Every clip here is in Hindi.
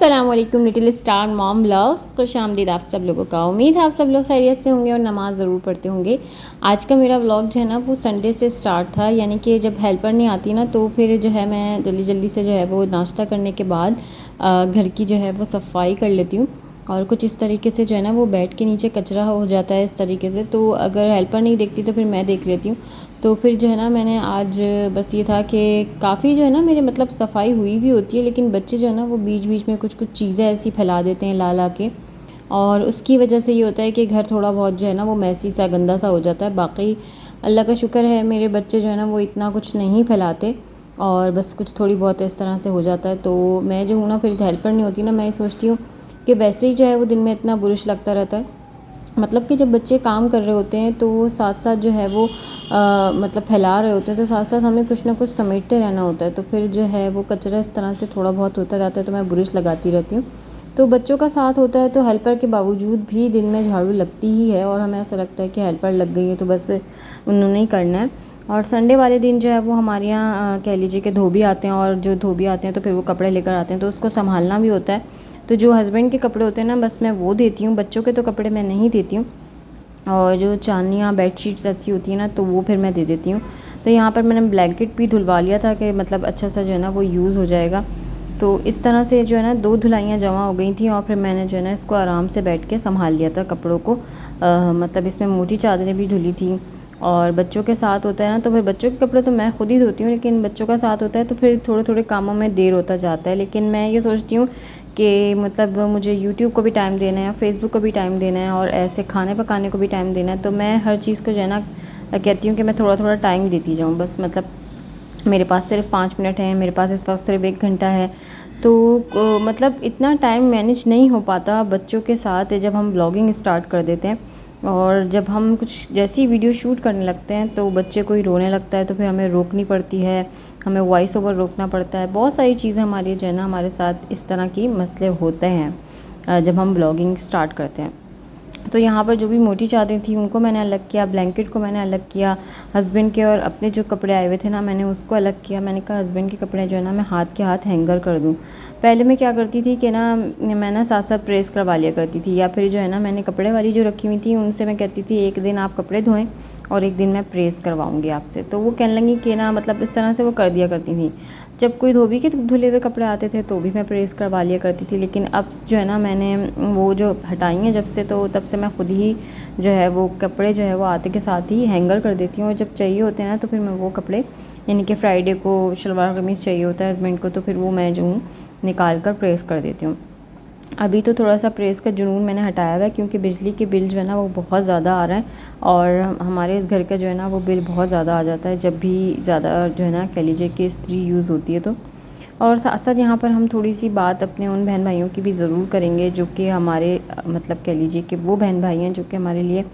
अस्सलामुअलैकुम लिटिल स्टार मॉम ब्लॉग्स। खुश आमदीद आप सब लोगों का। उम्मीद है आप सब लोग खैरियत से होंगे और नमाज़ ज़रूर पढ़ते होंगे। आज का मेरा व्लॉग जो है ना वो संडे से स्टार्ट था, यानी कि जब हेल्पर नहीं आती ना तो फिर जो है मैं जल्दी जल्दी से जो है वो नाश्ता करने के बाद घर की जो है वो सफाई कर लेती हूँ। और कुछ इस तरीके से जो है ना वो बेड के नीचे कचरा हो जाता है इस तरीके से, तो अगर हेल्पर नहीं देखती तो फिर मैं देख लेती हूँ। तो फिर जो है ना मैंने आज बस ये था कि काफ़ी जो है ना मेरे मतलब सफाई हुई भी होती है, लेकिन बच्चे जो है ना वो बीच बीच में कुछ कुछ चीज़ें ऐसी फैला देते हैं ला ला के, और उसकी वजह से ये होता है कि घर थोड़ा बहुत जो है ना वो मैसी सा गंदा सा हो जाता है। बाकी अल्लाह का शुक्र है मेरे बच्चे जो है ना वो इतना कुछ नहीं फैलाते, और बस कुछ थोड़ी बहुत इस तरह से हो जाता है। तो मैं जो हूँ ना फिर हेल्पर नहीं होती ना, मैं ये सोचती हूँ कि वैसे ही जो है वो दिन में इतना बुरुश लगता रहता है, मतलब कि जब बच्चे काम कर रहे होते हैं तो वो साथ साथ जो है वो मतलब फैला रहे होते हैं, तो साथ साथ हमें कुछ ना कुछ समेटते रहना होता है। तो फिर जो है वो कचरा इस तरह से थोड़ा बहुत होता रहता है, तो मैं बुरुश लगाती रहती हूँ। तो बच्चों का साथ होता है तो हेल्पर के बावजूद भी दिन में झाड़ू लगती ही है, और हमें ऐसा लगता है कि हेल्पर लग गई है तो बस उन्होंने ही करना है। और संडे वाले दिन जो है वो हमारे यहाँ कह लीजिए कि धोबी आते हैं, और जो धोबी आते हैं तो फिर वो कपड़े लेकर आते हैं, तो उसको संभालना भी होता है। तो जो हस्बैंड के कपड़े होते हैं ना बस मैं वो देती हूँ, बच्चों के तो कपड़े मैं नहीं देती हूँ। और जो चांदियाँ बेडशीट्स ऐसी होती हैं ना तो वो फिर मैं दे देती हूँ। तो यहाँ पर मैंने ब्लैंकेट भी धुलवा लिया था कि मतलब अच्छा सा जो है ना वो यूज़ हो जाएगा। तो इस तरह से जो है ना 2 धुलाइयाँ जमा हो गई थी, और फिर मैंने जो है ना इसको आराम से बैठ के संभाल लिया था कपड़ों को। मतलब इसमें मोटी चादरें भी धुली थी। और बच्चों के साथ होता है ना तो फिर बच्चों के कपड़े तो मैं खुद ही धोती हूँ, लेकिन बच्चों का साथ होता है तो फिर थोड़े थोड़े कामों में देर होता जाता है। लेकिन मैं ये सोचती हूँ कि मतलब मुझे यूट्यूब को भी टाइम देना है, फेसबुक को भी टाइम देना है, और ऐसे खाने पकाने को भी टाइम देना है। तो मैं हर चीज़ को जो है ना कहती हूँ कि मैं थोड़ा थोड़ा टाइम देती जाऊँ। बस मतलब मेरे पास सिर्फ 5 मिनट है, मेरे पास इस वक्त सिर्फ 1 घंटा है, तो मतलब इतना टाइम मैनेज नहीं हो पाता बच्चों के साथ जब हम व्लॉगिंग स्टार्ट कर देते हैं। और जब हम कुछ जैसी वीडियो शूट करने लगते हैं तो बच्चे कोई रोने लगता है तो फिर हमें रोकनी पड़ती है, हमें वॉइस ओवर रोकना पड़ता है। बहुत सारी चीज़ें हमारी जो है ना हमारे साथ इस तरह की मसले होते हैं जब हम व्लॉगिंग स्टार्ट करते हैं। तो यहाँ पर जो भी मोटी चादरें थी उनको मैंने अलग किया, ब्लैंकेट को मैंने अलग किया, हस्बैंड के और अपने जो कपड़े आए हुए थे ना मैंने उसको अलग किया। मैंने कहा हस्बैंड के कपड़े जो है ना मैं हाथ के हाथ हैंगर कर दूँ। पहले मैं क्या करती थी कि ना मैं ना साथ साथ प्रेस करवा लिया करती थी, या फिर जो है ना मैंने कपड़े वाली जो रखी हुई थी उनसे मैं कहती थी एक दिन आप कपड़े धोएं और एक दिन मैं प्रेस करवाऊँगी आपसे। तो वो कहने लगी कि ना मतलब इस तरह से वो कर दिया करती थी। जब कोई धोबी के धुले हुए कपड़े आते थे तो भी मैं प्रेस करवा लिया करती थी, लेकिन अब जो है ना मैंने वो जो हटाई हैं जब से, तो तब से मैं खुद ही जो है वो कपड़े जो है वो आते के साथ ही हैंगर कर देती हूँ। और जब चाहिए होते हैं ना तो फिर मैं वो कपड़े, यानी कि फ्राइडे को शलवार कमीज़ चाहिए होता है हस्बैंड को, तो फिर वो मैं जो हूँ निकाल कर प्रेस कर देती हूँ। अभी तो थोड़ा सा प्रेस का जुनून मैंने हटाया हुआ है, क्योंकि बिजली के बिल जो है ना वो बहुत ज़्यादा आ रहा है, और हमारे इस घर का जो है ना वो बिल बहुत ज़्यादा आ जाता है जब भी ज़्यादा जो है ना कह लीजिए कि इस्त्री यूज़ होती है तो। और साथ साथ यहाँ पर हम थोड़ी सी बात अपने उन बहन भाइयों की भी ज़रूर करेंगे जो कि हमारे मतलब कह लीजिए कि वो बहन भाई हैं जो कि हमारे लिए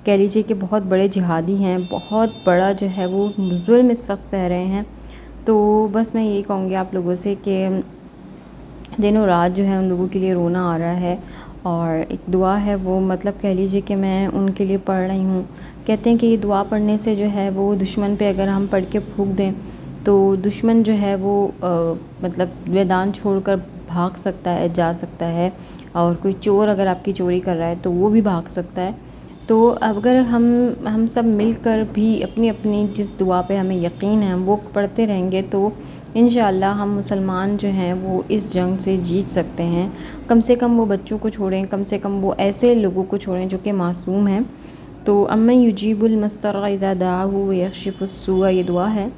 कह लीजिए कि बहुत बड़े जिहादी हैं, बहुत बड़ा जो है वो जुल्म इस वक्त सह रहे हैं। तो बस मैं यही कहूँगी आप लोगों से कि दिनों रात जो है उन लोगों के लिए रोना आ रहा है, और एक दुआ है वो मतलब कह लीजिए कि मैं उनके लिए पढ़ रही हूँ। कहते हैं कि ये दुआ पढ़ने से जो है वो दुश्मन पे अगर हम पढ़ के फूंक दें तो दुश्मन जो है वो मतलब मैदान छोड़कर भाग सकता है, जा सकता है, और कोई चोर अगर आपकी चोरी कर रहा है तो वो भी भाग सकता है। तो अगर हम सब मिलकर भी अपनी अपनी जिस दुआ पे हमें यकीन है हम वो पढ़ते रहेंगे तो इंशाअल्लाह हम मुसलमान जो हैं वो इस जंग से जीत सकते हैं। कम से कम वो बच्चों को छोड़ें, कम से कम वो ऐसे लोगों को छोड़ें जो कि मासूम हैं। तो अम्मा युजीबुल मस्तरा इज़ा दाहू व यक्शिफुस्सूअ, ये दुआ है,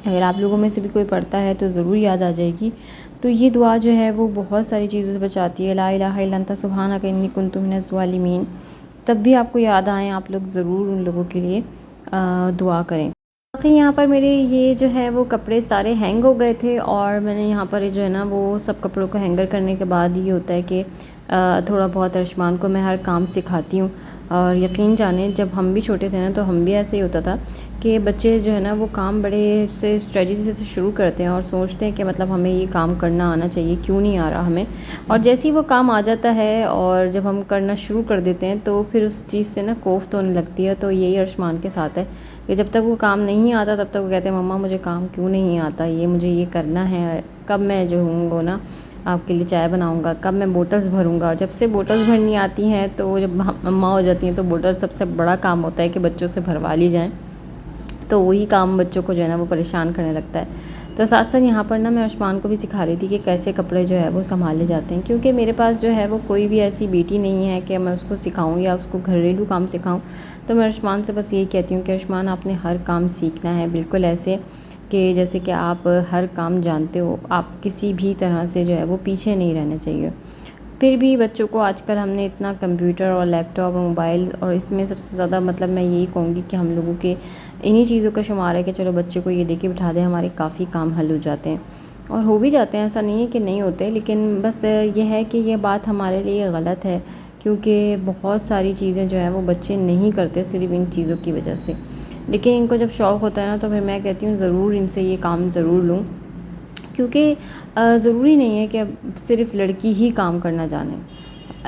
अगर आप लोगों में से भी कोई पढ़ता है तो ज़रूर याद आ जाएगी। तो ये दुआ जो है वो बहुत सारी चीज़ों से बचाती है। ला इलाहा इल्ला अंता सुब्हानका इन्नी कुन्तु मिनज़ ज़ालिमीन। तब भी आपको याद आएँ आप लोग ज़रूर उन लोगों के लिए दुआ करें। बाकी यहाँ पर मेरे ये जो है वो कपड़े सारे हैंग हो गए थे, और मैंने यहाँ पर जो है ना वो सब कपड़ों को हैंगर करने के बाद ये होता है कि थोड़ा बहुत अरशमान को मैं हर काम सिखाती हूँ। और यकीन जाने जब हम भी छोटे थे ना तो हम भी ऐसे ही होता था कि बच्चे जो है ना वो काम बड़े से स्ट्रेटजी से शुरू करते हैं और सोचते हैं कि मतलब हमें ये काम करना आना चाहिए, क्यों नहीं आ रहा हमें। और जैसे ही वो काम आ जाता है और जब हम करना शुरू कर देते हैं तो फिर उस चीज़ से ना कोफ्त होने लगती है। तो यही अरशमान के साथ है कि जब तक वो काम नहीं आता तब तक वो कहते हैं मम्मा मुझे काम क्यों नहीं आता, ये मुझे ये करना है, कब मैं जो हूँ वो ना आपके लिए चाय बनाऊँगा, कब मैं बोटल्स भरूँगा। जब से बोटल्स भरनी आती हैं तो जब मम्मा हो जाती हैं तो बोटल सबसे बड़ा काम होता है कि बच्चों से भरवा ली जाएँ। तो वही काम बच्चों को जो है ना वो परेशान करने लगता है। तो साथ साथ यहाँ पर ना मैं अर्शमान को भी सिखा रही थी कि कैसे कपड़े जो है वो संभाले जाते हैं, क्योंकि मेरे पास जो है वो कोई भी ऐसी बेटी नहीं है कि मैं उसको सिखाऊं या उसको घरेलू काम सिखाऊं। तो मैं अर्शमान से बस यही कहती हूँ कि अर्शमान आपने हर काम सीखना है, बिल्कुल ऐसे कि जैसे कि आप हर काम जानते हो, आप किसी भी तरह से जो है वो पीछे नहीं रहना चाहिए। फिर भी बच्चों को आजकल हमने इतना कंप्यूटर और लैपटॉप और मोबाइल, और इसमें सबसे ज़्यादा मतलब मैं यही कहूँगी कि हम लोगों के इन्हीं चीज़ों का शुमार है कि चलो बच्चे को ये दे के बिठा दें, हमारे काफ़ी काम हल हो जाते हैं और हो भी जाते हैं। ऐसा नहीं है कि नहीं होते, लेकिन बस ये है कि ये बात हमारे लिए गलत है, क्योंकि बहुत सारी चीज़ें जो है वो बच्चे नहीं करते सिर्फ इन चीज़ों की वजह से। लेकिन इनको जब शौक़ होता है ना, तो फिर मैं कहती हूँ ज़रूर इनसे ये काम ज़रूर लूँ, क्योंकि ज़रूरी नहीं है कि सिर्फ लड़की ही काम करना जाने,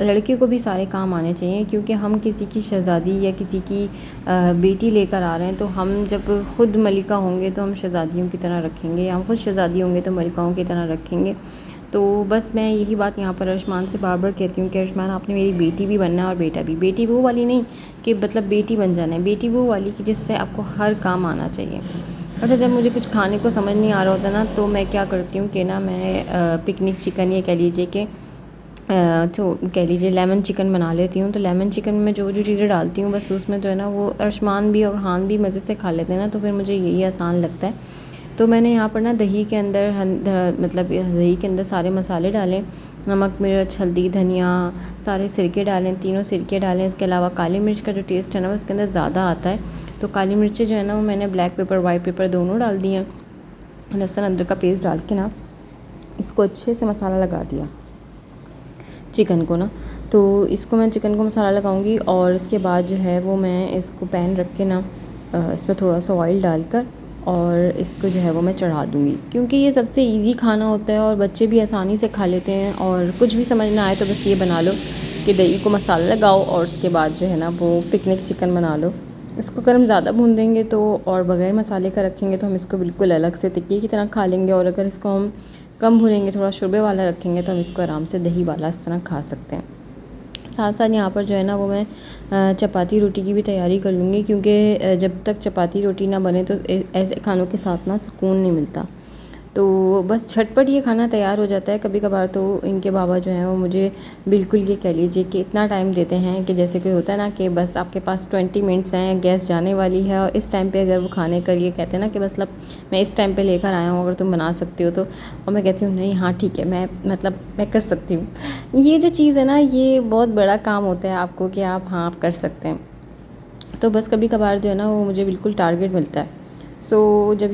लड़के को भी सारे काम आने चाहिए। क्योंकि हम किसी की शहज़ादी या किसी की बेटी लेकर आ रहे हैं, तो हम जब खुद मलिका होंगे तो हम शहज़ादियों की तरह रखेंगे, या हम खुद शहज़ादी होंगे तो मलिकाओं की तरह रखेंगे। तो बस मैं यही बात यहाँ पर अर्शमान से बार बार कहती हूँ कि अर्शमान आपने मेरी बेटी भी बनना है और बेटा भी। बेटी वो वाली नहीं कि मतलब बेटी बन जाना है, बेटी वो वाली कि जिससे आपको हर काम आना चाहिए। अच्छा, जब मुझे कुछ खाने को समझ नहीं आ रहा होता ना, तो मैं क्या करती हूँ कि ना मैं पिकनिक चिकन, ये कह लीजिए कि जो कह लीजिए लेमन चिकन बना लेती हूँ। तो लेमन चिकन में जो जो चीज़ें डालती हूँ बस उसमें जो है ना वो अर्शमान भी और हान भी मज़े से खा लेते हैं ना, तो फिर मुझे यही आसान लगता है। तो मैंने यहाँ पर ना दही के अंदर मतलब दही के अंदर सारे मसाले डालें, नमक, मिर्च, हल्दी, धनिया, सारे सिरके डालें, तीनों सिरके डालें। इसके अलावा काली मिर्च का जो टेस्ट है ना वो इसके अंदर ज़्यादा आता है, तो काली मिर्चें जो है ना वो मैंने ब्लैक पेपर, वाइट पेपर दोनों डाल दी हैं। लहसुन अदरक का पेस्ट डाल के ना इसको अच्छे से मसाला लगा दिया चिकन को ना। तो इसको मैं चिकन को मसाला लगाऊंगी और इसके बाद जो है वो मैं इसको पैन रख के ना इस पर थोड़ा सा ऑयल डालकर और इसको जो है वो मैं चढ़ा दूँगी, क्योंकि ये सबसे इजी खाना होता है और बच्चे भी आसानी से खा लेते हैं। और कुछ भी समझ ना आए तो बस ये बना लो कि दही को मसाला लगाओ और उसके बाद जो है ना वो पिकनिक चिकन बना लो। इसको अगर हम ज़्यादा भून देंगे तो, और बग़ैर मसाले का रखेंगे तो हम इसको बिल्कुल अलग से टिक्की की तरह खा लेंगे, और अगर इसको हम कम भूनेंगे, थोड़ा शोरबे वाला रखेंगे, तो हम इसको आराम से दही वाला इस तरह खा सकते हैं। साथ साथ यहाँ पर जो है ना वो मैं चपाती रोटी की भी तैयारी कर लूँगी, क्योंकि जब तक चपाती रोटी ना बने तो ऐसे खानों के साथ ना सुकून नहीं मिलता। तो बस झटपट ये खाना तैयार हो जाता है। कभी कभार तो इनके बाबा जो हैं वो मुझे बिल्कुल ये कह लीजिए कि इतना टाइम देते हैं कि जैसे कोई होता है ना कि बस आपके पास 20 मिनट्स हैं, गैस जाने वाली है, और इस टाइम पे अगर वो खाने का ये कहते हैं ना कि मतलब मैं इस टाइम पे लेकर आया हूँ, अगर तुम बना सकती हो तो, और मैं कहती हूँ नहीं, हाँ ठीक है, मैं कर सकती हूँ। ये जो चीज़ है ना, ये बहुत बड़ा काम होता है आपको कि आप कर सकते हैं। तो बस कभी कभार जो है ना वो मुझे बिल्कुल टारगेट मिलता है। जब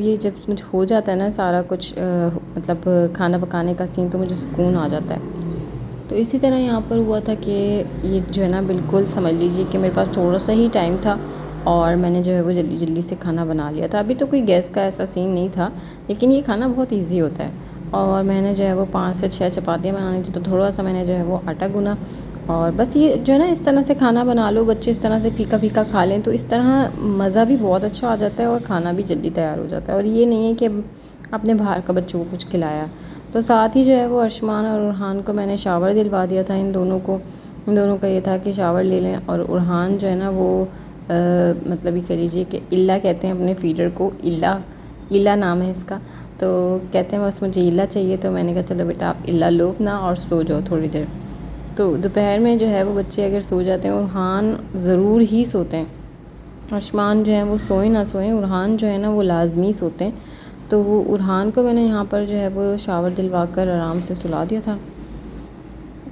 मुझे हो जाता है ना सारा कुछ मतलब खाना पकाने का सीन, तो मुझे सुकून आ जाता है। तो इसी तरह यहाँ पर हुआ था कि ये जो है ना बिल्कुल समझ लीजिए कि मेरे पास थोड़ा सा ही टाइम था और मैंने जो है वो जल्दी जल्दी से खाना बना लिया था। अभी तो कोई गैस का ऐसा सीन नहीं था, लेकिन ये खाना बहुत ईजी होता है। और मैंने जो है वो 5 से 6 चपातियाँ बनानी थी, तो थोड़ा सा मैंने जो है वो आटा गूना, और बस ये जो है ना इस तरह से खाना बना लो, बच्चे इस तरह से फीका फीका खा लें, तो इस तरह मज़ा भी बहुत अच्छा आ जाता है और खाना भी जल्दी तैयार हो जाता है। और ये नहीं है कि आपने बाहर का बच्चों को कुछ खिलाया। तो साथ ही जो है वो अर्शमान और उरहान को मैंने शावर दिलवा दिया था। इन दोनों का ये था कि शावर ले लें, और उरहान जो है ना वो मतलब ये कह लीजिए कि इल्ला कहते हैं अपने फीडर को, इल्ला नाम है इसका। तो कहते हैं बस मुझे इल्ला चाहिए, तो मैंने कहा चलो बेटा आप इल्ला लो ना और सो जाओ थोड़ी देर। तो दोपहर में जो है वो बच्चे अगर सो जाते हैं, उरहान ज़रूर ही सोते हैं, अर्शमान जो है वो सोए ना सोएं, उरहान जो है ना वो लाजमी सोते हैं। तो वो उरहान को मैंने यहाँ पर जो है वो शावर दिलवा कर आराम से सुला दिया था।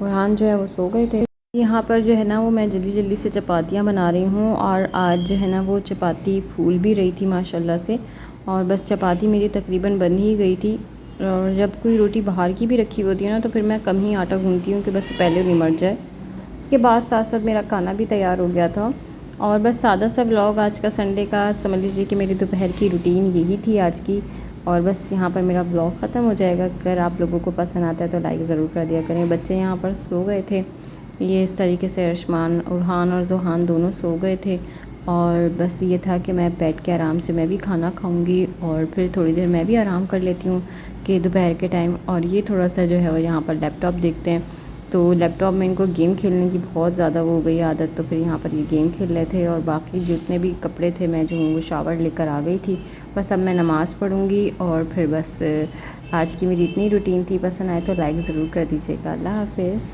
उरहान जो है वो सो गए थे। यहाँ पर जो है ना वो मैं जल्दी जल्दी से चपातियाँ बना रही हूँ, और आज जो है ना वो चपाती फूल भी रही थी माशाल्लाह से, और बस चपाती मेरी तकरीबन बन ही गई थी। और जब कोई रोटी बाहर की भी रखी होती है ना, तो फिर मैं कम ही आटा गूंथती हूँ कि बस पहले निमट जाए। इसके बाद साथ साथ मेरा खाना भी तैयार हो गया था। और बस सादा सा व्लॉग आज का संडे का समझ लीजिए कि मेरी दोपहर की रूटीन यही थी आज की। और बस यहाँ पर मेरा ब्लॉग ख़त्म हो जाएगा। अगर आप लोगों को पसंद आता है तो लाइक ज़रूर कर दिया करें। बच्चे यहाँ पर सो गए थे, ये इस तरीके से अर्शमान, उरहान और ज़ोहान दोनों सो गए थे। और बस ये था कि मैं बैठ के आराम से मैं भी खाना खाऊंगी और फिर थोड़ी देर मैं भी आराम कर लेती हूँ, कि दोपहर के टाइम, और ये थोड़ा सा जो है वो यहाँ पर लैपटॉप देखते हैं। तो लैपटॉप में इनको गेम खेलने की बहुत ज़्यादा वो हो गई आदत, तो फिर यहाँ पर ये गेम खेल रहे थे। और बाकी जितने भी कपड़े थे मैं जो हूँ वो शावर लेकर आ गई थी। बस अब मैं नमाज़ पढ़ूँगी और फिर बस आज की मेरी इतनी रूटीन थी। पसंद आए तो लाइक ज़रूर कर दीजिएगा। अल्लाह हाफ़िज़।